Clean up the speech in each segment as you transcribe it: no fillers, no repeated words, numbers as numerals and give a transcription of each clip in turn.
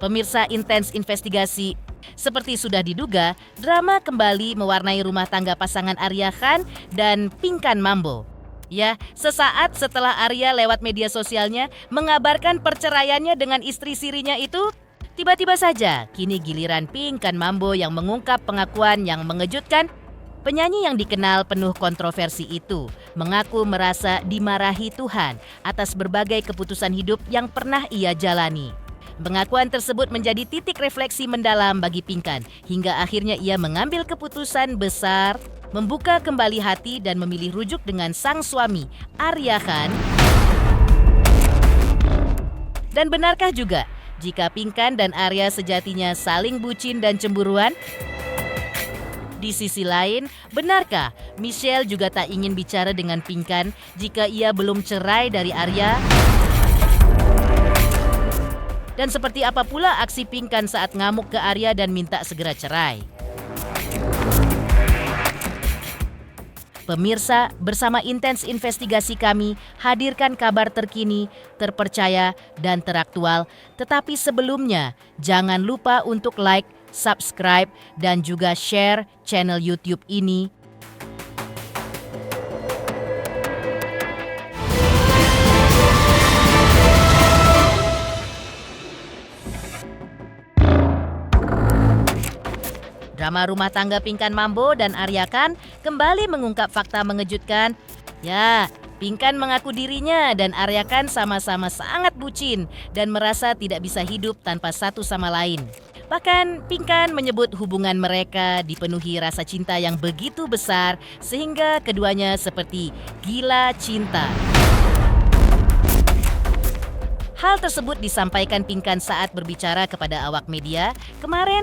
Pemirsa Intens Investigasi, seperti sudah diduga, drama kembali mewarnai rumah tangga pasangan Arya Khan dan Pinkan Mambo. Ya, sesaat setelah Arya lewat media sosialnya mengabarkan perceraiannya dengan istri sirinya itu, tiba-tiba saja kini giliran Pinkan Mambo yang mengungkap pengakuan yang mengejutkan. Penyanyi yang dikenal penuh kontroversi itu mengaku merasa dimarahi Tuhan atas berbagai keputusan hidup yang pernah ia jalani. Pengakuan tersebut menjadi titik refleksi mendalam bagi Pinkan hingga akhirnya ia mengambil keputusan besar membuka kembali hati dan memilih rujuk dengan sang suami Arya Khan. Dan benarkah juga jika Pinkan dan Arya sejatinya saling bucin dan cemburuan? Di sisi lain, benarkah Michelle juga tak ingin bicara dengan Pinkan jika ia belum cerai dari Arya? Dan seperti apa pula aksi Pinkan saat ngamuk ke Arya dan minta segera cerai? Pemirsa, bersama Intens Investigasi kami hadirkan kabar terkini, terpercaya, dan teraktual. Tetapi sebelumnya, jangan lupa untuk like, subscribe, dan juga share channel YouTube ini. Drama rumah tangga Pinkan Mambo dan Arya Khan kembali mengungkap fakta mengejutkan. Ya, Pinkan mengaku dirinya dan Arya Khan sama-sama sangat bucin dan merasa tidak bisa hidup tanpa satu sama lain. Bahkan Pinkan menyebut hubungan mereka dipenuhi rasa cinta yang begitu besar sehingga keduanya seperti gila cinta. Hal tersebut disampaikan Pinkan saat berbicara kepada awak media kemarin.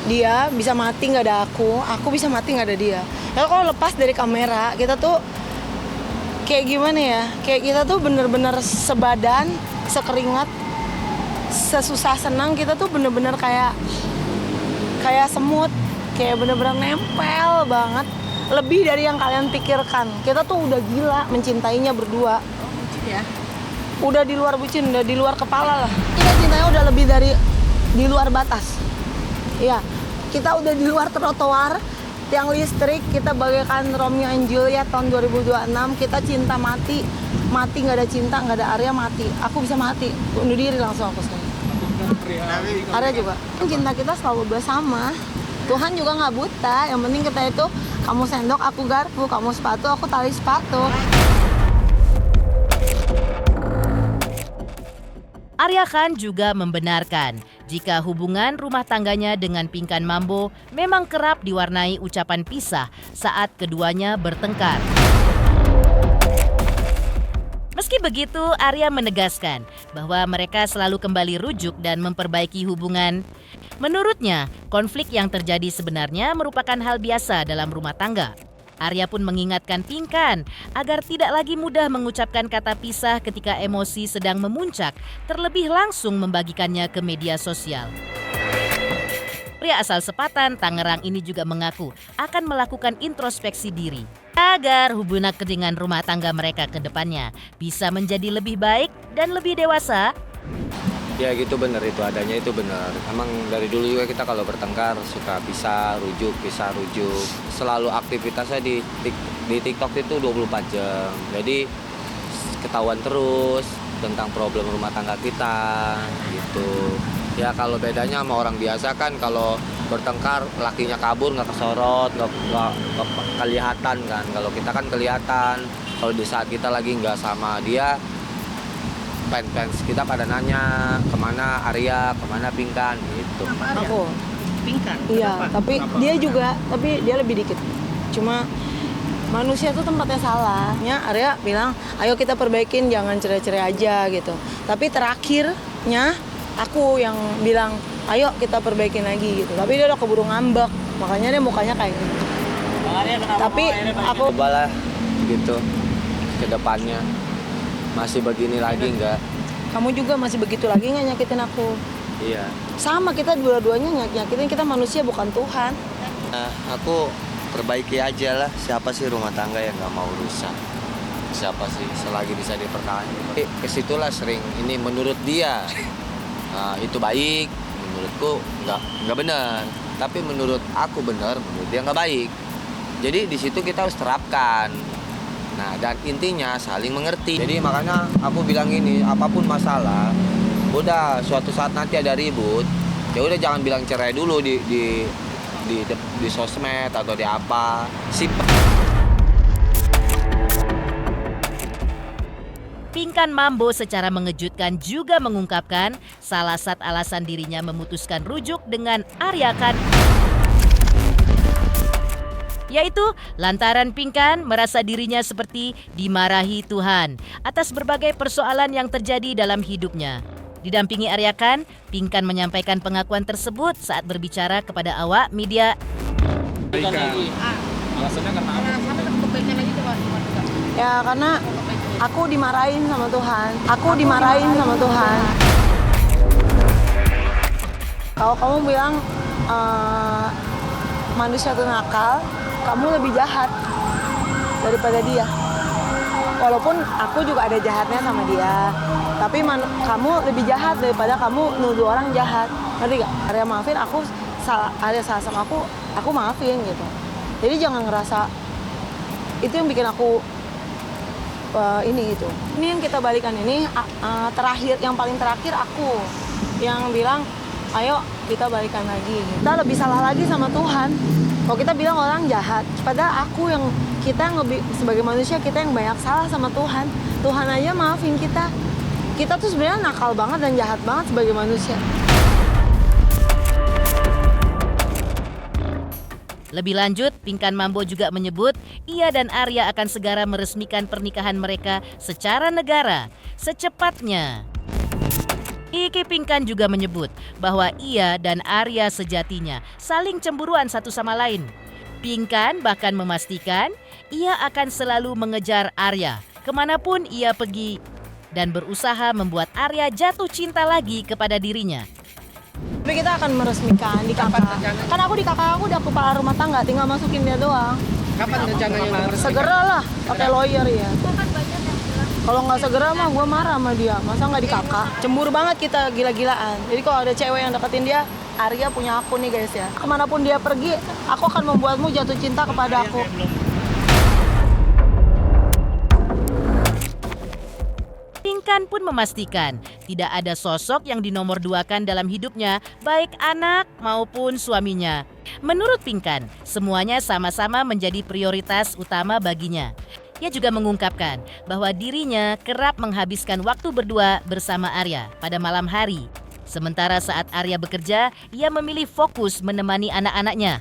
Dia bisa mati nggak ada aku bisa mati nggak ada dia. Kalau lepas dari kamera, kita tuh kayak gimana ya? Kayak kita tuh bener-bener sebadan, sekeringat, sesusah senang, kita tuh bener-bener kayak semut, kayak bener-bener nempel banget. Lebih dari yang kalian pikirkan. Kita tuh udah gila mencintainya berdua. Ya. Udah di luar bucin, udah di luar kepala lah. Kita cintanya udah lebih dari di luar batas. Iya, kita udah di luar trotoar, tiang listrik, kita bagaikan Romeo and Juliet tahun 2026, kita cinta mati nggak ada cinta, nggak ada Arya mati, aku bisa mati, bunuh diri langsung aku sekarang. Arya juga, kan cinta kita selalu bersama, Tuhan juga nggak buta, yang penting kita itu, kamu sendok, aku garpu, kamu sepatu, aku tali sepatu. Arya Khan juga membenarkan jika hubungan rumah tangganya dengan Pinkan Mambo memang kerap diwarnai ucapan pisah saat keduanya bertengkar. Meski begitu, Arya menegaskan bahwa mereka selalu kembali rujuk dan memperbaiki hubungan. Menurutnya, konflik yang terjadi sebenarnya merupakan hal biasa dalam rumah tangga. Arya pun mengingatkan Pinkan agar tidak lagi mudah mengucapkan kata pisah ketika emosi sedang memuncak, terlebih langsung membagikannya ke media sosial. Pria asal Sepatan, Tangerang ini juga mengaku akan melakukan introspeksi diri agar hubungan dengan rumah tangga mereka ke depannya bisa menjadi lebih baik dan lebih dewasa. Ya gitu, bener itu adanya, itu bener. Emang dari dulu juga kita kalau bertengkar suka pisah rujuk. Selalu aktivitasnya di TikTok itu 24 jam. Jadi ketahuan terus tentang problem rumah tangga kita gitu. Ya kalau bedanya sama orang biasa kan, kalau bertengkar lakinya kabur nggak kesorot, nggak kelihatan kan. Kalau kita kan kelihatan. Kalau di saat kita lagi nggak sama dia, fans kita pada nanya kemana Arya, kemana Pinkan gitu. Aku Pinkan. iya, tapi dia lebih dikit. Cuma manusia tuh tempatnya salah. Ya, Arya bilang, ayo kita perbaikin, jangan cerai-cerai aja gitu. Tapi terakhirnya aku yang bilang, ayo kita perbaikin lagi gitu. Tapi dia udah keburu ngambek, makanya dia mukanya kayak gitu. Tapi aku cobalah gitu ke depannya. Masih begini lagi enggak? Kamu juga masih begitu lagi nggak nyakitin aku? Iya. Sama, kita dua-duanya nyakitin, kita manusia bukan Tuhan. Aku perbaiki aja lah, siapa sih rumah tangga yang nggak mau rusak? siapa sih selagi bisa dipertahankan. Kesitulah sering ini menurut dia itu baik, menurutku nggak benar. Tapi menurut aku benar, menurut dia nggak baik. Jadi di situ kita harus terapkan. Nah, dan intinya saling mengerti. Jadi makanya aku bilang ini, apapun masalah, udah suatu saat nanti ada ribut, ya udah jangan bilang cerai dulu di sosmed atau di apa. Pinkan Mambo secara mengejutkan juga mengungkapkan salah satu alasan dirinya memutuskan rujuk dengan Arya Khan, yaitu lantaran Pinkan merasa dirinya seperti dimarahi Tuhan atas berbagai persoalan yang terjadi dalam hidupnya. Didampingi Arya Khan, Pinkan menyampaikan pengakuan tersebut saat berbicara kepada awak media. Alasannya karena apa? Ya karena aku dimarahin sama Tuhan. Kalau kamu bilang manusia itu nakal, kamu lebih jahat daripada dia. Walaupun aku juga ada jahatnya sama dia, tapi kamu lebih jahat daripada kamu nuduh orang jahat. Ngerti gak? Arya maafin aku, Arya salah sama aku maafin gitu. Jadi jangan ngerasa itu yang bikin aku ini gitu. Ini yang kita balikan ini terakhir, yang paling terakhir aku yang bilang, ayo kita balikan lagi. Kita lebih salah lagi sama Tuhan. Kalau kita bilang orang jahat, padahal kita sebagai manusia kita yang banyak salah sama Tuhan. Tuhan aja maafin kita. Kita tuh sebenarnya nakal banget dan jahat banget sebagai manusia. Lebih lanjut, Pinkan Mambo juga menyebut ia dan Arya akan segera meresmikan pernikahan mereka secara negara secepatnya. Iki Pinkan juga menyebut bahwa ia dan Arya sejatinya saling cemburuan satu sama lain. Pinkan bahkan memastikan ia akan selalu mengejar Arya kemanapun ia pergi dan berusaha membuat Arya jatuh cinta lagi kepada dirinya. Tapi kita akan meresmikan di kakak. Kan aku di kakak aku udah kepala rumah tangga, tinggal masukin dia doang. Kapan rencananya? Segera lah, pakai lawyer ya. Kalau nggak segera mah gue marah sama dia. Masa nggak di kakak? Cemburu banget kita, gila-gilaan. Jadi kalau ada cewek yang deketin dia, Arya punya aku nih guys ya. Kemanapun dia pergi, aku akan membuatmu jatuh cinta kepada aku. Pinkan pun memastikan tidak ada sosok yang dinomorduakan dalam hidupnya, baik anak maupun suaminya. Menurut Pinkan, semuanya sama-sama menjadi prioritas utama baginya. Ia juga mengungkapkan bahwa dirinya kerap menghabiskan waktu berdua bersama Arya pada malam hari. Sementara saat Arya bekerja, ia memilih fokus menemani anak-anaknya.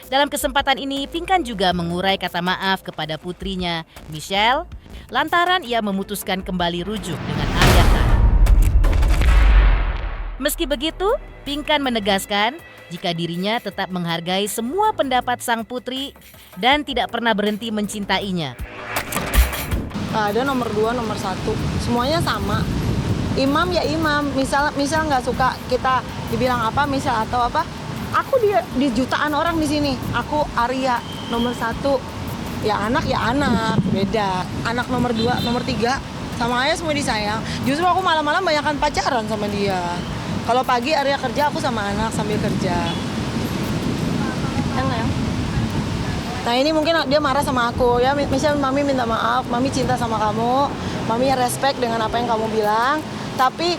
Dalam kesempatan ini, Pinkan juga mengurai kata maaf kepada putrinya, Michelle, lantaran ia memutuskan kembali rujuk dengan Arya Khan. Meski begitu, Pinkan menegaskan jika dirinya tetap menghargai semua pendapat sang putri dan tidak pernah berhenti mencintainya. Ada nomor 2, nomor 1, semuanya sama. Imam ya imam, misal nggak suka kita dibilang apa, misal atau apa, aku di jutaan orang di sini, aku Arya nomor 1. Ya anak, beda. Anak nomor 2, nomor 3, sama aja semua disayang. Justru aku malam-malam banyakan pacaran sama dia. Kalau pagi Arya kerja, aku sama anak sambil kerja. Ya? Nah ini mungkin dia marah sama aku ya, misalnya mami minta maaf, mami cinta sama kamu, mami respect dengan apa yang kamu bilang, tapi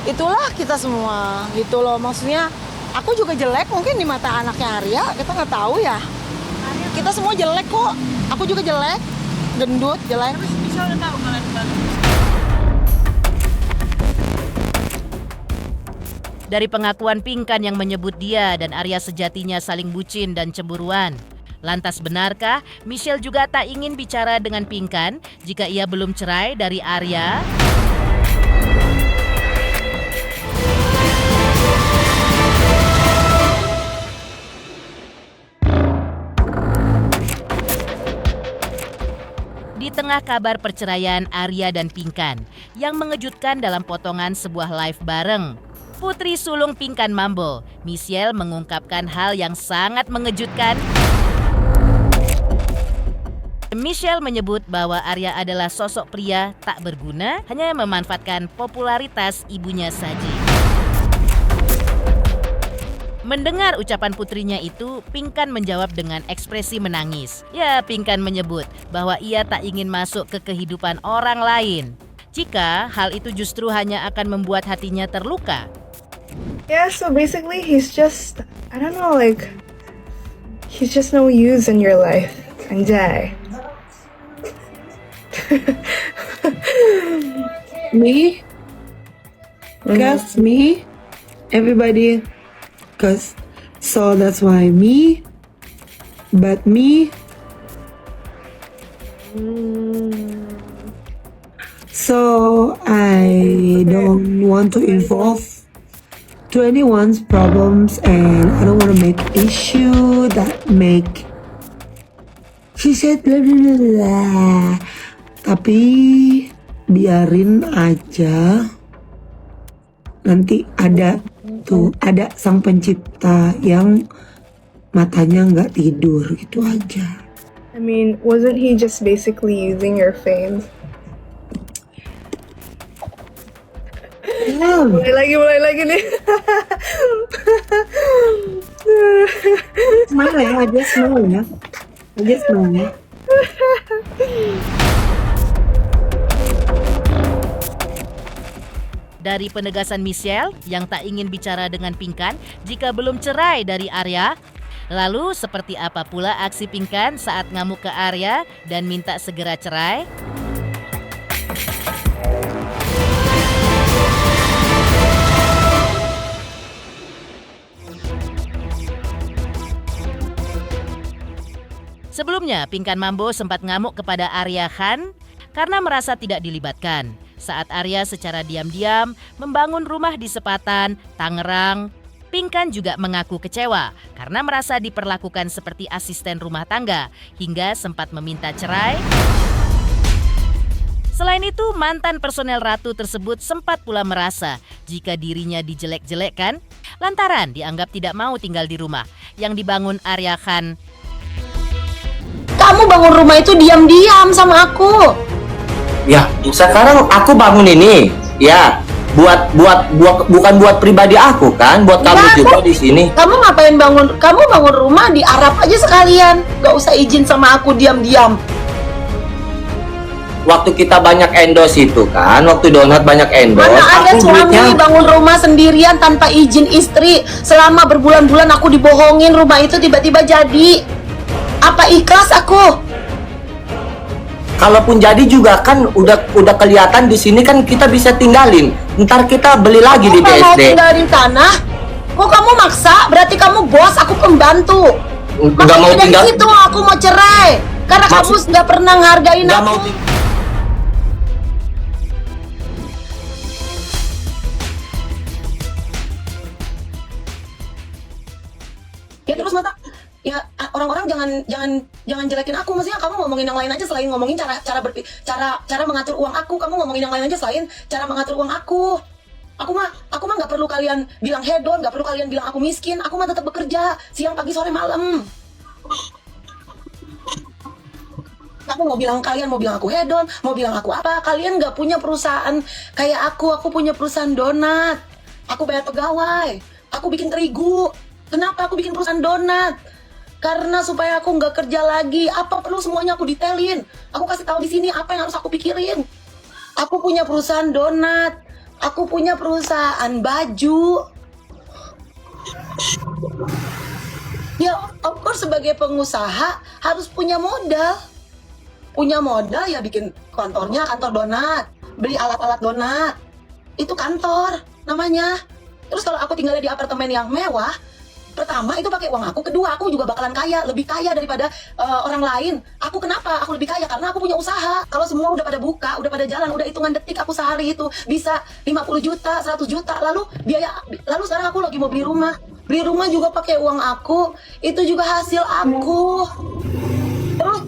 itulah kita semua gitu loh. Maksudnya aku juga jelek mungkin di mata anaknya Arya, kita nggak tahu ya. Kita semua jelek kok, aku juga jelek, gendut, jelek. Dari pengakuan Pinkan yang menyebut dia dan Arya sejatinya saling bucin dan cemburuan. Lantas benarkah Michelle juga tak ingin bicara dengan Pinkan jika ia belum cerai dari Arya? Di tengah kabar perceraian Arya dan Pinkan yang mengejutkan dalam potongan sebuah live bareng, putri sulung Pinkan Mambo, Michelle mengungkapkan hal yang sangat mengejutkan. Michelle menyebut bahwa Arya adalah sosok pria tak berguna, hanya memanfaatkan popularitas ibunya saja. Mendengar ucapan putrinya itu, Pinkan menjawab dengan ekspresi menangis. Ya, Pinkan menyebut bahwa ia tak ingin masuk ke kehidupan orang lain. Jika hal itu justru hanya akan membuat hatinya terluka. Yeah, so basically he's just, I don't know, like, he's just no use in your life. Anjay. Me? Cause me? Everybody? Cause, so that's why me? But me? So I don't want to involve to anyone's problems and I don't want to make issue that make she said blah blah blah blah. Tapi biarin aja, nanti ada sang pencipta yang matanya nggak tidur, gitu aja. I mean, wasn't he just basically using your fame? Mulai lagi nih. Smile ya, aja smile ya. Aja smile ya. Dari penegasan Michelle yang tak ingin bicara dengan Pinkan jika belum cerai dari Arya, lalu seperti apa pula aksi Pinkan saat ngamuk ke Arya dan minta segera cerai? Sebelumnya, Pinkan Mambo sempat ngamuk kepada Arya Khan karena merasa tidak dilibatkan saat Arya secara diam-diam membangun rumah di Sepatan, Tangerang. Pinkan juga mengaku kecewa karena merasa diperlakukan seperti asisten rumah tangga hingga sempat meminta cerai. Selain itu, mantan personel Ratu tersebut sempat pula merasa jika dirinya dijelek-jelekkan lantaran dianggap tidak mau tinggal di rumah yang dibangun Arya Khan. Kamu bangun rumah itu diam-diam sama aku. Ya, sekarang aku bangun ini, ya, bukan buat pribadi aku kan, buat kamu Ya, juga di sini. Kamu ngapain bangun? Kamu bangun rumah di Arab aja sekalian. Gak usah izin sama aku diam-diam. Waktu kita banyak endorse itu kan, waktu Donat banyak endorse, Mana ada aku suami duitnya bangun rumah sendirian tanpa izin istri. Selama berbulan-bulan aku dibohongin, rumah itu tiba-tiba jadi. Apa ikhlas aku? kalaupun jadi juga kan udah kelihatan di sini kan kita bisa tinggalin. Ntar kita beli lagi di Kamu mau BSD. tinggalin tanah? Kok kamu maksa? Berarti kamu bos, aku pembantu. Nggak mau Makanya dari tinggal. situ aku mau cerai. Karena kamu Maksud- nggak pernah ngehargain Nggak aku. mau Ya terus mata. Ya orang-orang jangan jelekin aku. Maksudnya kamu ngomongin yang lain aja selain ngomongin cara mengatur uang aku. Kamu ngomongin yang lain aja selain cara mengatur uang aku. Aku mah nggak perlu kalian bilang hedon, nggak perlu kalian bilang aku miskin. Aku mah tetap bekerja siang, pagi, sore, malam. Aku mau bilang kalian mau bilang aku hedon, mau bilang aku apa? Kalian nggak punya perusahaan kayak aku. Aku punya perusahaan donat. Aku bayar pegawai. Aku bikin terigu. Kenapa aku bikin perusahaan donat? Karena supaya aku nggak kerja lagi. Apa perlu semuanya aku detailin? Aku kasih tahu di sini apa yang harus aku pikirin. Aku punya perusahaan donat. Aku punya perusahaan baju. Ya, of course sebagai pengusaha harus punya modal. Punya modal ya bikin kantornya, kantor donat. Beli alat-alat donat. Itu kantor namanya. Terus kalau aku tinggalnya di apartemen yang mewah, pertama itu pakai uang aku, kedua aku juga bakalan kaya, lebih kaya daripada orang lain. Aku kenapa? Aku lebih kaya karena aku punya usaha. Kalau semua udah pada buka, udah pada jalan, udah hitungan detik aku sehari itu bisa 50 juta, 100 juta. Lalu sekarang aku lagi mau beli rumah. Beli rumah juga pakai uang aku, itu juga hasil aku. Terus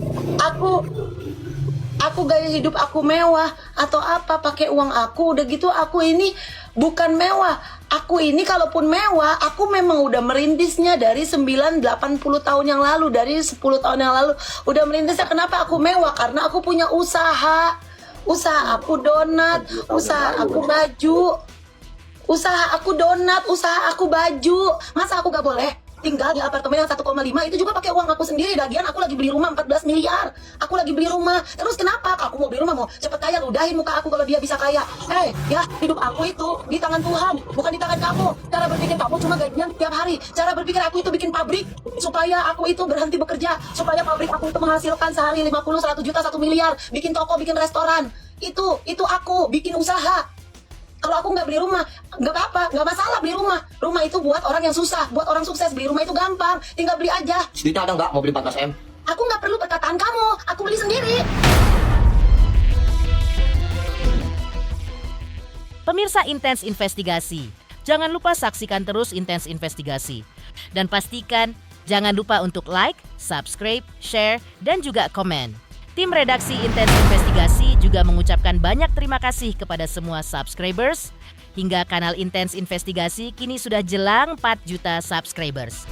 aku gaya hidup aku mewah atau apa pakai uang aku, udah gitu aku ini bukan mewah, Aku ini kalaupun mewah, aku memang udah merintisnya dari 80 tahun yang lalu, dari 10 tahun yang lalu udah merintisnya. Kenapa aku mewah? Karena aku punya usaha. Usaha aku donat, usaha aku baju. Usaha aku donat, usaha aku baju. Masa aku gak boleh tinggal di apartemen yang 1,5 itu juga pakai uang aku sendiri. Lagian aku lagi beli rumah 14 miliar. Aku lagi beli rumah. Terus kenapa? Aku mau beli rumah, mau cepet kaya, ludahin muka aku kalau dia bisa kaya. Ya, hidup aku itu di tangan Tuhan, bukan di tangan kamu. Cara berpikir kamu cuma gajian tiap hari. Cara berpikir aku itu bikin pabrik supaya aku itu berhenti bekerja, supaya pabrik aku itu menghasilkan sehari 50, 100 juta, 1 miliar, bikin toko, bikin restoran. Itu aku bikin usaha. Kalau aku nggak beli rumah, nggak apa-apa, nggak masalah beli rumah. Rumah itu buat orang yang susah, buat orang sukses. Beli rumah itu gampang, tinggal beli aja. Duitnya ada nggak mau beli 14 M? Aku nggak perlu perkataan kamu, aku beli sendiri. Pemirsa Intens Investigasi, jangan lupa saksikan terus Intens Investigasi. Dan pastikan jangan lupa untuk like, subscribe, share, dan juga komen. Tim redaksi Intens Investigasi juga mengucapkan banyak terima kasih kepada semua subscribers. Hingga kanal Intens Investigasi kini sudah jelang 4 juta subscribers.